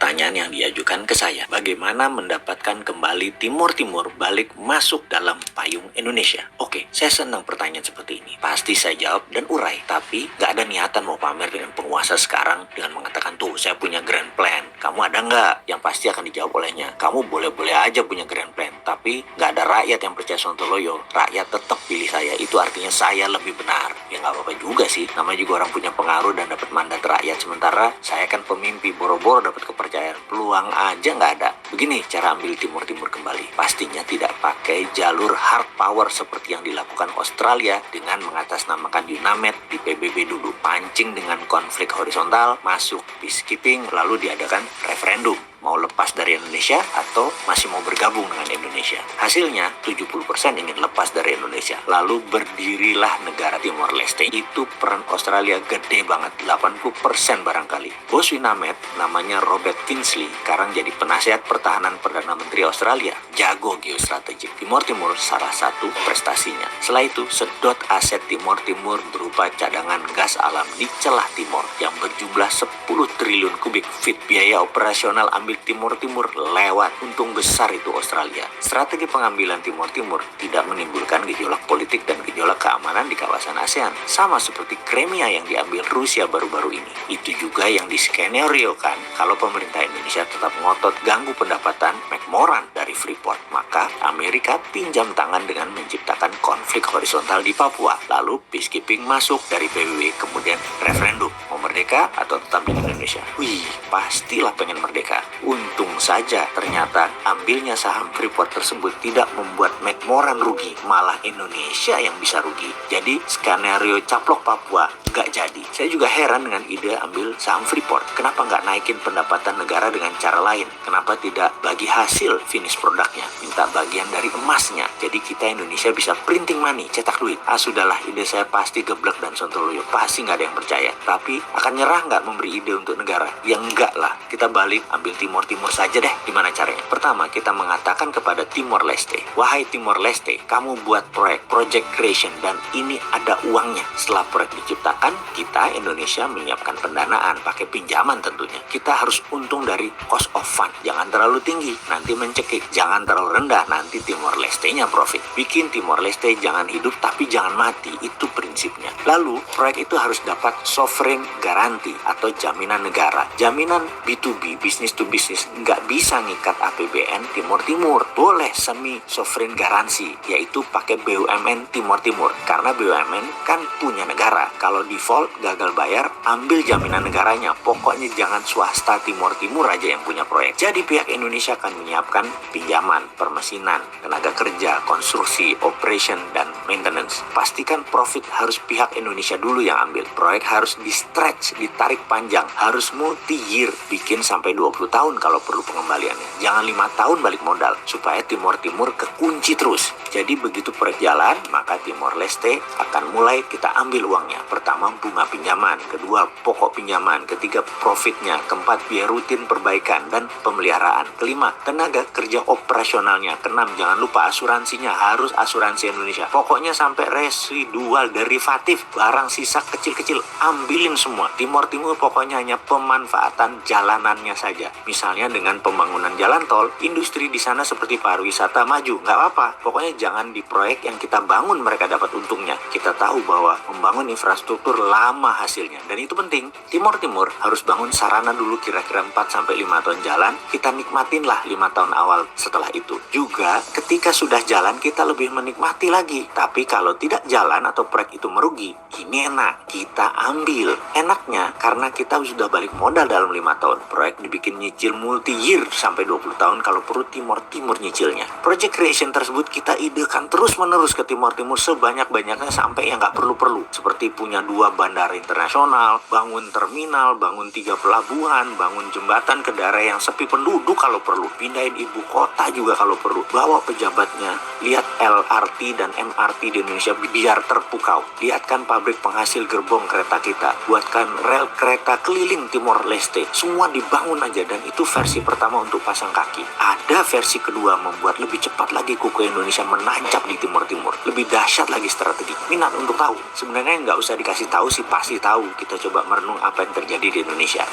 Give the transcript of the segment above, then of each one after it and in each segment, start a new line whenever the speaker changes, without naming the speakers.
pertanyaan yang diajukan ke saya. Bagaimana mendapatkan kembali Timur Timur balik masuk dalam payung Indonesia? Oke, saya senang pertanyaan seperti ini. Pasti saya jawab dan urai. Tapi nggak ada niatan mau pamer dengan penguasa sekarang dengan mengatakan, tuh saya punya grand plan. Kamu ada nggak? Yang pasti akan dijawab olehnya, kamu boleh-boleh aja punya grand plan. Tapi nggak ada rakyat yang percaya Sontoloyo. Rakyat tetap pilih saya. Itu artinya saya lebih benar. Ya nggak apa-apa juga sih. Namanya juga orang punya pengaruh dan dapat mandat rakyat. Sementara saya kan pemimpi, boro-boro dapat kepercayaan. Peluang aja nggak ada. Begini cara ambil Timur-Timur kembali. Pastinya tidak pakai jalur hard power seperti yang dilakukan Australia dengan mengatasnamakan UNAMED di PBB dulu. Pancing dengan konflik horizontal, masuk peacekeeping, lalu diadakan referendum. Mau lepas dari Indonesia atau masih mau bergabung dengan Indonesia. Hasilnya 70% ingin lepas dari Indonesia. Lalu berdirilah negara Timor Leste. Itu peran Australia gede banget, 80% barangkali. Bos UNAMED namanya Robert Kingsley sekarang jadi penasihat pertahanan Perdana Menteri Australia. Jago geostrategik. Timor Timur salah satu prestasinya. Setelah itu sedot aset Timor Timur berupa cadangan gas alam di celah timur yang berjumlah 10 triliun kubik feet. Biaya operasional ambil Timor Timur lewat. Untung besar itu Australia. Strategi pengambilan Timor Timur tidak menimbulkan gejolak politik dan gejolak keamanan di kawasan ASEAN. Sama seperti Crimea yang diambil Rusia baru-baru ini. Itu juga yang diskeneriokan kalau pemerintah Indonesia tetap ngotot ganggu pendapatan McMoran dari Freeport. Maka Amerika pinjam tangan dengan menciptakan konflik horizontal di Papua. Lalu peacekeeping masuk dari PBB, kemudian referendum. Mau merdeka atau tetap di Indonesia? Wih, pastilah pengen merdeka. Untung saja ternyata ambilnya saham Freeport tersebut tidak membuat McMoran rugi, malah Indonesia yang bisa rugi. Jadi skenario caplok Papua nggak jadi. Saya juga heran dengan ide ambil saham Freeport. Kenapa nggak naikin pendapatan negara dengan cara lain? Kenapa tidak bagi hasil finish produknya? Minta bagian dari emasnya. Jadi kita Indonesia bisa printing money, cetak duit. Sudahlah, ide saya pasti geblek dan Sontoloyo. Pasti nggak ada yang percaya. Tapi akan nyerah nggak memberi ide untuk negara? Ya enggak lah. Kita balik ambil Timur saja deh. Gimana caranya? Pertama, kita mengatakan kepada Timor Leste, wahai Timor Leste, kamu buat proyek project creation dan ini ada uangnya. Setelah proyek diciptakan, kita Indonesia menyiapkan pendanaan pakai pinjaman tentunya. Kita harus untung dari cost of fund. Jangan terlalu tinggi, nanti mencekik. Jangan terlalu rendah, nanti Timor Leste-nya profit. Bikin Timor Leste jangan hidup tapi jangan mati. Itu prinsipnya. Lalu, proyek itu harus dapat sovereign garanti atau jaminan negara. Jaminan B2B, business to business, nggak bisa ngikat APBN Timur Timur. Boleh semi sovereign garansi, yaitu pakai BUMN Timur Timur. Karena BUMN kan punya negara. Kalau default gagal bayar, ambil jaminan negaranya. Pokoknya jangan swasta Timur Timur aja yang punya proyek. Jadi pihak Indonesia akan menyiapkan pinjaman, permesinan, tenaga kerja, konstruksi, operation, dan maintenance. Pastikan profit harus pihak Indonesia dulu yang ambil. Proyek harus di-stretch, ditarik panjang. Harus multi-year, bikin sampai 20 tahun kalau perlu pengembaliannya. Jangan 5 tahun balik modal, supaya Timur Timur kekunci terus. Jadi begitu proyek jalan, maka Timor Leste akan mulai kita ambil uangnya. Pertama, bunga pinjaman. Kedua, pokok pinjaman. Ketiga, profitnya. Keempat, biaya rutin perbaikan dan pemeliharaan. Kelima, tenaga kerja operasionalnya. Keenam, jangan lupa asuransinya. Harus asuransi Indonesia. Pokoknya sampai residual, derivatif, barang sisa kecil-kecil, ambilin semua. Timor Timur pokoknya hanya pemanfaatan jalanannya saja. Misalnya dengan pembangunan jalan tol, industri di sana seperti pariwisata maju. Nggak apa-apa. Pokoknya jangan di proyek yang kita bangun mereka dapat untungnya. Kita tahu bahwa membangun infrastruktur lama hasilnya. Dan itu penting. Timor Timur harus bangun sarana dulu kira-kira 4-5 tahun jalan. Kita nikmatinlah 5 tahun awal setelah itu. Juga ketika sudah jalan kita lebih menikmati lagi. Tapi kalau tidak jalan atau proyek itu merugi, ini enak. Kita ambil. Enaknya karena kita sudah balik modal dalam 5 tahun. Proyek dibikin nyicil multi-year sampai 20 tahun kalau perlu Timor Timur nyicilnya. Project creation tersebut kita idekan terus-menerus ke Timor Timur sebanyak-banyaknya sampai yang nggak perlu-perlu. Seperti punya 2 bandara internasional, bangun terminal, bangun 3 pelabuhan, bangun jembatan ke daerah yang sepi penduduk kalau perlu. Pindahin ibu kota juga kalau perlu. Bawa pejabatnya, lihat LRT dan MRT di Indonesia biar terpukau. Lihatkan pabrik penghasil gerbong kereta kita. Buatkan rel kereta keliling Timor Leste. Semua dibangun aja dan itu versi pertama untuk pasang kaki. Ada versi kedua membuat lebih cepat lagi kuku Indonesia menancap di Timur Timur. Lebih dahsyat lagi strategi. Minat untuk tahu. Sebenarnya nggak usah dikasih tahu sih, pasti tahu. Kita coba merenung apa yang terjadi di Indonesia.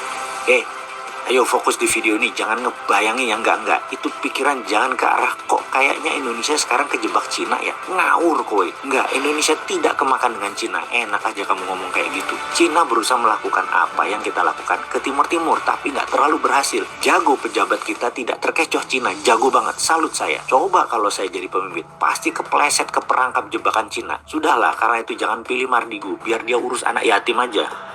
Oke. Ayo fokus di video ini, jangan ngebayangin yang enggak-enggak. Itu pikiran jangan ke arah kok kayaknya Indonesia sekarang kejebak Cina ya. Ngawur kowe. Enggak, Indonesia tidak kemakan dengan Cina. Enak aja kamu ngomong kayak gitu. Cina berusaha melakukan apa yang kita lakukan ke timur-timur, tapi nggak terlalu berhasil. Jago pejabat kita tidak terkecoh Cina. Jago banget, salut saya. Coba kalau saya jadi pemimpin, pasti kepleset ke perangkap jebakan Cina. Sudahlah, karena itu jangan pilih Mardigu. Biar dia urus anak yatim aja.